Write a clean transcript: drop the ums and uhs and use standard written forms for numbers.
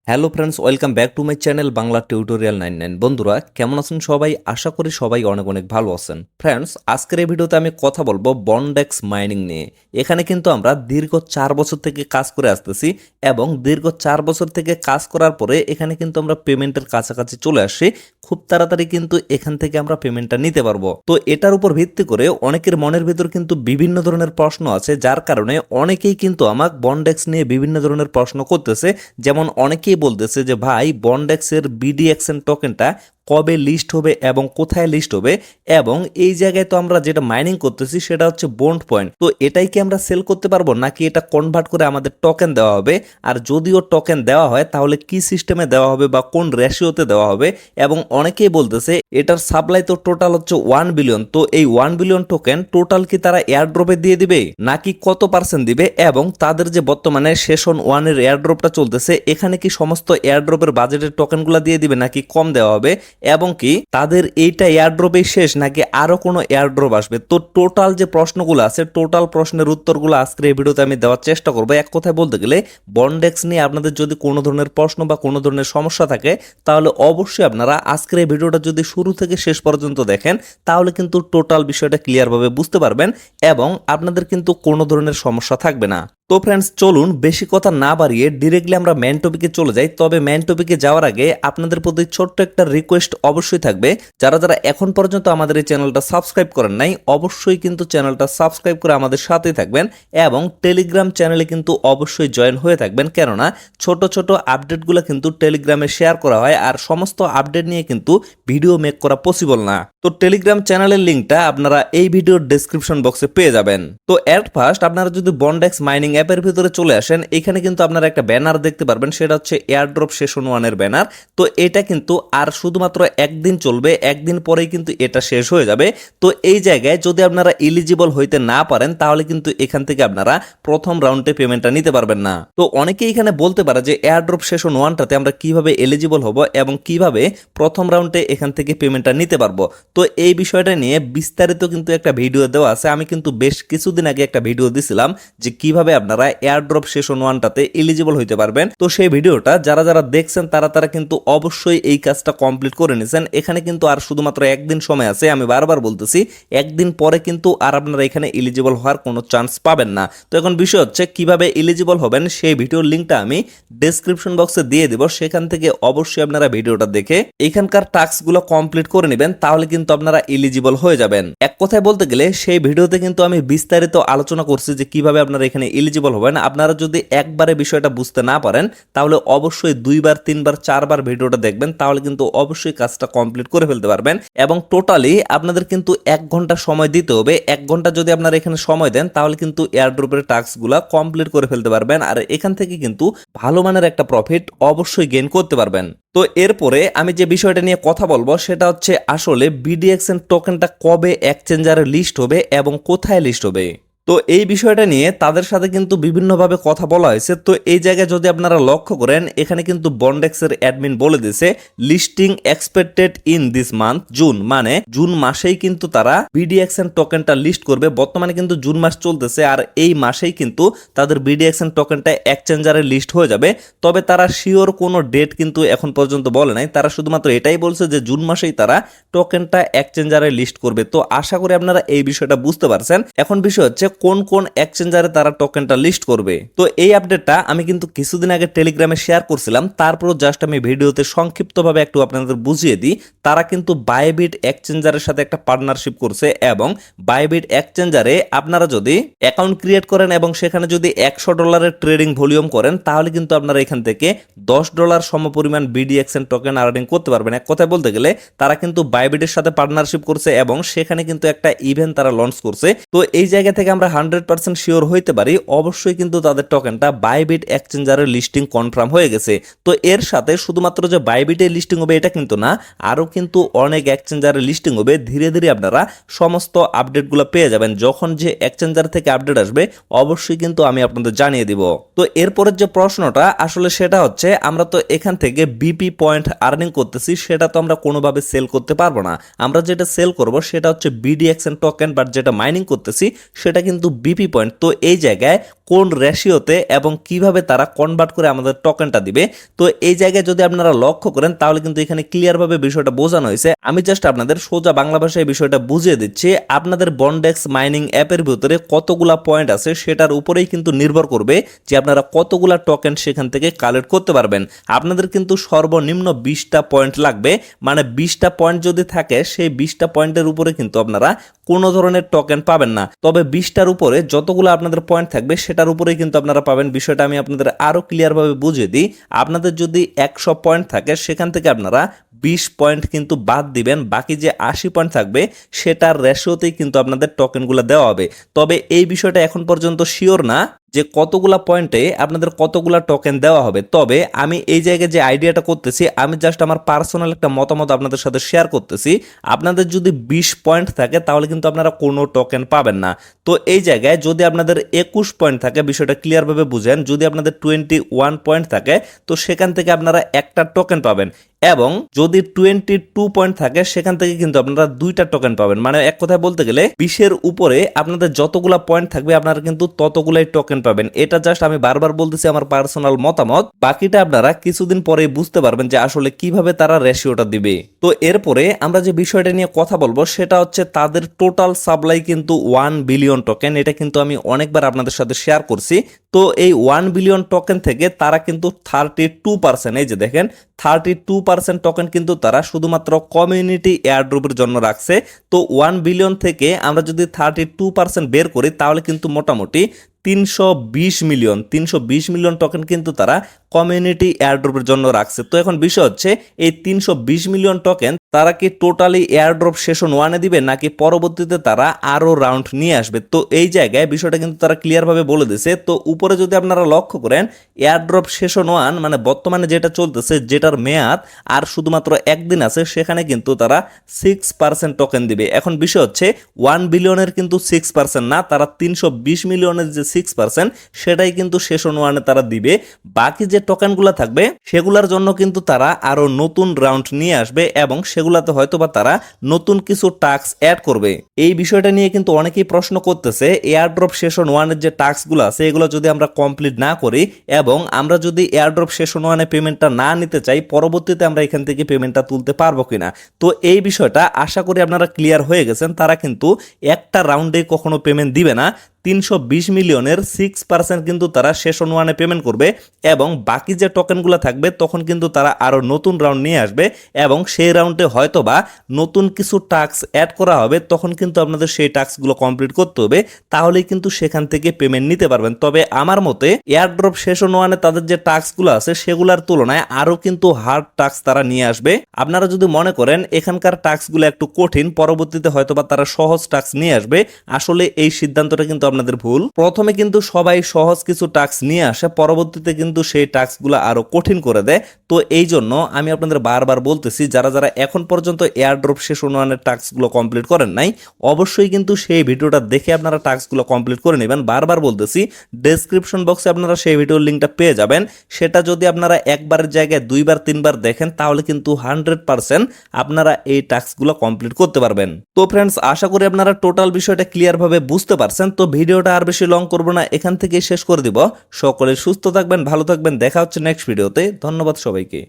Hello friends, welcome back to my channel Bangla tutorial 99। বন্ধুরা কেমন আছেন সবাই? আশা করি সবাই অনেক অনেক ভালো আছেন। ফ্রেন্ডস, আজকের এই ভিডিওতে আমি কথা বলবো বন্ডেক্স মাইনিং নিয়ে। এখানে কিন্তু আমরা দীর্ঘ 4 বছর থেকে কাজ করে আসতেছি এবং দীর্ঘ 4 বছর থেকে কাজ করার পরে এখানে কিন্তু আমরা পেমেন্টের কাছাকাছি চলে আসি। খুব তাড়াতাড়ি কিন্তু এখান থেকে আমরা পেমেন্টটা নিতে পারবো। তো এটার উপর ভিত্তি করে অনেকের মনের ভিতর কিন্তু বিভিন্ন ধরনের প্রশ্ন আছে, যার কারণে অনেকেই কিন্তু আমাকে বন্ডেক্স নিয়ে বিভিন্ন ধরনের প্রশ্ন করতেছে। যেমন অনেকেই বলতেছে যে ভাই, বন্ডেক্সের বিডিএক্সএন টোকেনটা কবে লিস্ট হবে এবং কোথায় লিস্ট হবে, এবং এই জায়গায় তো আমরা যেটা মাইনিং করতেছি সেটা হচ্ছে বন্ড পয়েন্ট। তো এটাই কি আমরা সেল করতে পারবো নাকি এটা কনভার্ট করে আমাদের টোকেন দেওয়া হবে? আর যদিও টোকেন দেওয়া হয় তাহলে কি সিস্টেমে দেওয়া হবে বা কোন রেশিওতে দেওয়া হবে? এবং অনেকেই বলতেছে এটার সাপ্লাই তো টোটাল হচ্ছে 1 বিলিয়ন। তো এই 1 বিলিয়ন টোকেন টোটাল কি তারা এয়ারড্রপে দিয়ে দিবে নাকি কত পার্সেন্ট দিবে? এবং তাদের যে বর্তমানে সেশন 1 এর এয়ারড্রপটা চলতেছে, এখানে কি সমস্ত এয়ারড্রপের বাজেটের টোকেনগুলো দিয়ে দিবে নাকি কম দেওয়া হবে? এবং কি তাদের এইটা এয়ারড্রপেই শেষ নাকি আরো কোনো এয়ারড্রপ আসবে? তো টোটাল যে প্রশ্নগুলো আছে, টোটাল প্রশ্নের উত্তরগুলো আজকের এই ভিডিওতে আমি দেওয়ার চেষ্টা করবো। এক কথায় বলতে গেলে বন্ডেক্স নিয়ে আপনাদের যদি কোনো ধরনের প্রশ্ন বা কোনো ধরনের সমস্যা থাকে তাহলে অবশ্যই আপনারা আজকের এই ভিডিওটা যদি শুরু থেকে শেষ পর্যন্ত দেখেন তাহলে কিন্তু টোটাল বিষয়টা ক্লিয়ারভাবে বুঝতে পারবেন এবং আপনাদের কিন্তু কোনো ধরনের সমস্যা থাকবে না। তো ফ্রেন্ডস, চলুন বেশি কথা না বাড়িয়ে ডিরেক্টলি আমরা মেন টপিকে চলে যাই। তবে মেন টপিকে যাওয়ার আগে আপনাদের প্রতি ছোট্ট একটা রিকোয়েস্ট অবশ্যই থাকবে। যারা যারা এখন পর্যন্ত আমাদের এই চ্যানেলটা সাবস্ক্রাইব করেন নাই, অবশ্যই কিন্তু চ্যানেলটা সাবস্ক্রাইব করে আমাদের সাথেই থাকবেন এবং টেলিগ্রাম চ্যানেলে কিন্তু অবশ্যই জয়েন হয়ে থাকবেন, কেননা ছোট ছোট আপডেটগুলো কিন্তু টেলিগ্রামে শেয়ার করা হয় আর সমস্ত আপডেট নিয়ে কিন্তু ভিডিও মেক করা পসিবল না। তো টেলিগ্রাম চ্যানেলের লিঙ্কটা আপনারা এই ভিডিওর ডেসক্রিপশন বক্সে পেয়ে যাবেন। তো এট ফার্স্ট আপনারা যদি বন্ডেক্স মাইনিং অ্যাপের ভিতরে চলে আসেন, এখানে কিন্তু আপনারা একটা ব্যানার দেখতে পারবেন, সেটা হচ্ছে এয়ারড্রপ সেশন 1 এর ব্যানার। তো এটা কিন্তু আর শুধুমাত্র একদিন চলবে, একদিন পরেই কিন্তু এটা শেষ হয়ে যাবে। তো এই জায়গায় যদি আপনারা এলিজিবল হইতে না পারেন তাহলে কিন্তু এখান থেকে আপনারা প্রথম রাউন্ডে পেমেন্টটা নিতে পারবেন না। তো অনেকেই এখানে বলতে পারে যে এয়ারড্রপ সেশন 1টাতে আমরা কিভাবে এলিজিবল হব এবং কিভাবে প্রথম রাউন্ডে এখান থেকে পেমেন্টটা নিতে পারবো। তো এই বিষয়টা নিয়ে বিস্তারিত কিন্তু একটা ভিডিও দেওয়া আছে। আমি কিন্তু বেশ কিছুদিন আগে একটা ভিডিও দিছিলাম যে কিভাবে আপনারা এয়ারড্রপ সেশন 1টাতে এলিজিবল হইতে পারবেন। তো সেই ভিডিওটা যারা যারা দেখছেন তারা কিন্তু অবশ্যই এই কাজটা কমপ্লিট করে নিছেন। এখানে কিন্তু আর শুধুমাত্র একদিন সময় আছে। আমি বারবার বলতেছি একদিন পরে কিন্তু আর আপনারা এখানে এলিজিবল হওয়ার কোনো চান্স পাবেন না। তো এখন বিষয় হচ্ছে কিভাবে এলিজিবল হবেন, সেই ভিডিওর লিঙ্কটা আমি ডেসক্রিপশন বক্সে দিয়ে দিব। সেখান থেকে অবশ্যই আপনারা ভিডিওটা দেখে এখানকার টাস্কগুলো কমপ্লিট করে নেবেন, তাহলে কিন্তু আপনারা এলিজিবল হয়ে যাবেন। এক কথায় বলতে গেলে সেই ভিডিওতে কিন্তু আমি বিস্তারিত আলোচনা করছি যে কিভাবে আপনারা এখানে এলিজিবল হবেন। আপনারা যদি একবারে বিষয়টা বুঝতে না পারেন তাহলে অবশ্যই 2বার 3বার 4বার ভিডিওটা দেখবেন, তাহলে কিন্তু অবশ্যই কাজটা কমপ্লিট করে ফেলতে পারবেন। এবং টোটালি আপনাদের কিন্তু 1 ঘন্টা সময় দিতে হবে। 1 ঘন্টা যদি আপনারা এখানে সময় দেন তাহলে কিন্তু এয়ারড্রপের টাস্কগুলো কমপ্লিট করে ফেলতে পারবেন আর এখান থেকে কিন্তু ভালো মানের একটা প্রফিট অবশ্যই গেইন করতে পারবেন। তো এরপরে আমি যে বিষয়টা নিয়ে কথা বলবো সেটা হচ্ছে আসলে বিডিএক্সএন টোকেনটা কবে এক্সচেঞ্জারে লিস্ট হবে এবং কোথায় লিস্ট হবে। তো এই বিষয়টা নিয়ে তাদের সাথে কিন্তু বিভিন্নভাবে কথা বলা হয়েছে। তো এই জায়গায় যদি আপনারা লক্ষ্য করেন, এখানে কিন্তু বন্ডেক্সের অ্যাডমিন বলে দিয়েছে listing expected in this month June, মানে জুন মাসেই কিন্তু তারা বিডিএক্সএন টোকেনটা লিস্ট করবে। বর্তমানে কিন্তু জুন মাস চলতেছে আর এই মাসেই কিন্তু তাদের বিডিএক্সএন টোকেনটা এক্সচেঞ্জারে লিস্ট হয়ে যাবে। তবে তারা শিওর কোনো ডেট কিন্তু এখন পর্যন্ত বলে নাই। তারা শুধুমাত্র এটাই বলছে যে জুন মাসেই তারা টোকেনটা এক্সচেঞ্জারে লিস্ট করবে। তো আশা করি আপনারা এই বিষয়টা বুঝতে পারছেন। এখন বিষয় হচ্ছে কোন কোন এক্সচেঞ্জারে তারা টোকেনটা লিস্ট করবে। তো এই আপডেটটা আমি কিন্তু কিছুদিন আগে টেলিগ্রামে শেয়ার করছিলাম, তারপরও জাস্ট আমি ভিডিওতে সংক্ষিপ্তভাবে একটু আপনাদের বুঝিয়ে দিই। তারা কিন্তু বাইবিট এক্সচেঞ্জারের সাথে একটা পার্টনারশিপ করছে এবং বাইবিট এক্সচেঞ্জারে আপনারা যদি অ্যাকাউন্ট ক্রিয়েট করেন এবং সেখানে যদি $100 ট্রেডিং ভলিউম করেন তাহলে কিন্তু আপনারা এখান থেকে $10 সমপরিমাণ বিডিএক্সএন টোকেন আর্নিং করতে পারবেন। এক কথায় বলতে গেলে তারা কিন্তু বাইবিটের সাথে পার্টনারশিপ করছে এবং সেখানে কিন্তু একটা ইভেন্ট তারা লঞ্চ করছে। তো এই জায়গা থেকে আমরা 100% শিওর হইতে পারি অবশ্যই কিন্তু তাদের টোকেনটা বাইবিট এক্সচেঞ্জারের লিস্টিং কনফার্ম হয়ে গেছে। তো এর সাথে শুধুমাত্র যে বাইবিটে লিস্টিং হবে এটা কিন্তু না, আরো কিন্তু অনেক এক্সচেঞ্জারে লিস্টিং হবে। ধীরে ধীরে আপনারা সমস্ত আপডেটগুলো পেয়ে যাবেন। যখন যে এক্সচেঞ্জার থেকে আপডেট আসবে অবশ্যই কিন্তু আমি আপনাদের জানিয়ে দিব। তো এরপরের যে প্রশ্নটা আসলে সেটা হচ্ছে আমরা তো এখান থেকে বিপি পয়েন্ট আর্নিং করতেছি, সেটা তো আমরা কোনোভাবে সেল করতে পারবো না। আমরা যেটা সেল করব সেটা হচ্ছে বিডিএক্সএন টোকেন, বাট যেটা মাইনিং করতেছি সেটা কিন্তু বিপি পয়েন্ট। তো এই জায়গায় কোন রেশিওতে এবং কিভাবে তারা কনভার্ট করে আমাদের টোকেনটা দিবে। তো এই জায়গায় যদি আপনারা লক্ষ্য করেন তাহলে কিন্তু এখানে ক্লিয়ারভাবে বিষয়টা বোঝানো হয়েছে। আমি জাস্ট আপনাদের সোজা বাংলা ভাষায় বিষয়টা বুঝিয়ে দিচ্ছি। আপনাদের বন্ডেক্স মাইনিং অ্যাপের ভিতরে কতগুলা পয়েন্ট আছে সেটার উপরেই কিন্তু নির্ভর করবে যে আপনারা কতগুলা টোকেন সেখান থেকে কালেক্ট করতে পারবেন। আপনাদের কিন্তু সর্বনিম্ন 20টা পয়েন্ট লাগবে, মানে 20টা পয়েন্ট যদি থাকে সেই 20টা পয়েন্টের উপরে কিন্তু আপনারা কোনো ধরনের টোকেন পাবেন না। তবে 20টার উপরে যতগুলো আপনাদের পয়েন্ট থাকবে সেটার উপরেই কিন্তু আপনারা পাবেন। বিষয়টা আমি আপনাদের আরো ক্লিয়ারভাবে বুঝিয়ে দিই। আপনাদের যদি 100 পয়েন্ট থাকে সেখান থেকে আপনারা 20 পয়েন্ট কিন্তু বাদ দিবেন, বাকি যে 80 পয়েন্ট থাকবে সেটার রেশিওতেই কিন্তু আপনাদের টোকেনগুলো দেওয়া হবে। তবে এই বিষয়টা এখন পর্যন্ত শিওর না যে কতগুলা পয়েন্টে আপনাদের কতগুলা টোকেন দেওয়া হবে। তবে আমি এই জায়গায় যে আইডিয়াটা করতেছি, আমি জাস্ট আমার পার্সোনাল একটা মতামত আপনাদের সাথে শেয়ার করতেছি। আপনাদের যদি 20 পয়েন্ট থাকে তাহলে কিন্তু আপনারা কোনো টোকেন পাবেন না। তো এই জায়গায় যদি আপনাদের 21 পয়েন্ট থাকে, বিষয়টা ক্লিয়ারভাবে বুঝেন, যদি আপনাদের 21 পয়েন্ট থাকে তো সেখান থেকে আপনারা একটা টোকেন পাবেন, এবং যদি 22 পয়েন্ট থাকে সেখান থেকে কিন্তু আপনারা 2টা টোকেন পাবেন। মানে এক কথায় বলতে গেলে 20-এর উপরে আপনাদের যতগুলা পয়েন্ট থাকবে আপনারা কিন্তু ততগুলাই টোকেন পাবেন। এটা জাস্ট আমি বারবার বলতেছি আমার পার্সোনাল মতামত, বাকিটা আপনারা কিছুদিন পরে বুঝতে পারবেন যে আসলে কিভাবে তারা রেশিওটা দিবে। তো এরপরে আমরা যে বিষয়টা নিয়ে কথা বলবো সেটা হচ্ছে তাদের টোটাল সাপ্লাই কিন্তু 1 বিলিয়ন টোকেন। এটা কিন্তু আমি অনেকবার আপনাদের সাথে শেয়ার করছি। তো এই 1 বিলিয়ন টোকেন থেকে তারা কিন্তু 32%, এই যে দেখেন 32% টোকেন কিন্তু তারা শুধুমাত্র কমিউনিটি এয়ারড্রপের জন্য রাখছে। তো 1 বিলিয়ন থেকে আমরা যদি 32% বের করি তাহলে কিন্তু মোটামুটি 320 মিলিয়ন টোকেন কিন্তু তারা কমিউনিটি এয়ারড্রপের জন্য রাখছে। তো এখন বিষয় হচ্ছে এই 320 মিলিয়ন টোকেন তারা কি টোটালি এয়ারড্রপ সেশন 1-এ দিবে নাকি পরবর্তীতে তারা আরো রাউন্ড নিয়ে আসবে। তো এই জায়গায় বিষয়টা কিন্তু তারা ক্লিয়ারভাবে বলে দিয়েছে। তো উপরে যদি আপনারা লক্ষ্য করেন এয়ারড্রপ সেশন 1 মানে বর্তমানে যেটা চলতেছে, যেটার মেয়াদ আর শুধুমাত্র একদিন আছে, সেখানে কিন্তু তারা 6% টোকেন দিবে। এখন বিষয় হচ্ছে 1 বিলিয়নের কিন্তু 6% না, তারা 320 মিলিয়নের যে 6% সেটাই কিন্তু সেশন 1-এ তারা দিবে। বাকি যে টোকেনগুলো থাকবে সেগুলোর জন্য কিন্তু তারা আরো নতুন রাউন্ড নিয়ে আসবে এবং সেগুলাতে হয়তো বা তারা নতুন কিছু টাস্ক অ্যাড করবে। এই বিষয়টা নিয়ে কিন্তু অনেকেই প্রশ্ন করতেছে এয়ারড্রপ সেশন 1-এর যে টাস্কগুলো আছে এগুলো যদি আমরা কমপ্লিট না করি এবং আমরা যদি এয়ারড্রপ সেশন 1-এ পেমেন্টটা না নিতে চাই, পরবর্তীতে আমরা এখান থেকে পেমেন্টটা তুলতে পারবো কিনা। তো এই বিষয়টা আশা করি আপনারা ক্লিয়ার হয়ে গেছেন। তারা কিন্তু একটা রাউন্ডে কখনো পেমেন্ট দিবে না। 320 মিলিয়নের 6% কিন্তু তারা সেশন 1-এ পেমেন্ট করবে এবং বাকি যে টোকেনগুলো থাকবে তখন কিন্তু তারা আরো নতুন রাউন্ড নিয়ে আসবে এবং সেই রাউন্ডে হয়তোবা নতুন কিছু টাস্ক অ্যাড করা হবে। তখন কিন্তু আপনাদের সেই টাস্কগুলো কমপ্লিট করতে হবে, তাহলেই কিন্তু সেখান থেকে পেমেন্ট নিতে পারবেন। তবে আমার মতে এয়ারড্রপ সেশন 1-এ তাদের যে টাস্কগুলো আছে সেগুলোর তুলনায় আরো কিন্তু হার্ড টাস্ক তারা নিয়ে আসবে। আপনারা যদি মনে করেন এখানকার টাস্কগুলো একটু কঠিন, পরবর্তীতে হয়তোবা তারা সহজ টাস্ক নিয়ে আসবে, আসলে এই সিদ্ধান্তটা কিন্তু আপনাদের ভুল। প্রথমে কিন্তু সবাই সহজ কিছু টাস্ক নিয়ে আসে, পরবর্তীতে কিন্তু সেই টাস্কগুলো আরো কঠিন করে দেয়। তো এই জন্য আমি আপনাদের বারবার বলতেছি যারা যারা এখন পর্যন্ত এয়ারড্রপ সেশন 1-এর টাস্কগুলো কমপ্লিট করেন নাই, অবশ্যই কিন্তু সেই ভিডিওটা দেখে আপনারা টাস্কগুলো কমপ্লিট করে নেবেন। বারবার বলতেছি ডেসক্রিপশন বক্সে আপনারা সেই ভিডিওর লিঙ্কটা পেয়ে যাবেন। সেটা যদি আপনারা একবারের জায়গায় 2বার 3বার দেখেন তাহলে কিন্তু 100% আপনারা এই টাস্কগুলো কমপ্লিট করতে পারবেন। তো ফ্রেন্ডস, আশা করি আপনারা টোটাল বিষয়টা ক্লিয়ারভাবে বুঝতে পারছেন। তো ভিডিওটা আর বেশি লং করব না, এখান থেকে শেষ করে দিব। সকলে সুস্থ থাকবেন, ভালো থাকবেন, দেখা হচ্ছে নেক্সট ভিডিওতে। ধন্যবাদ সবাইকে।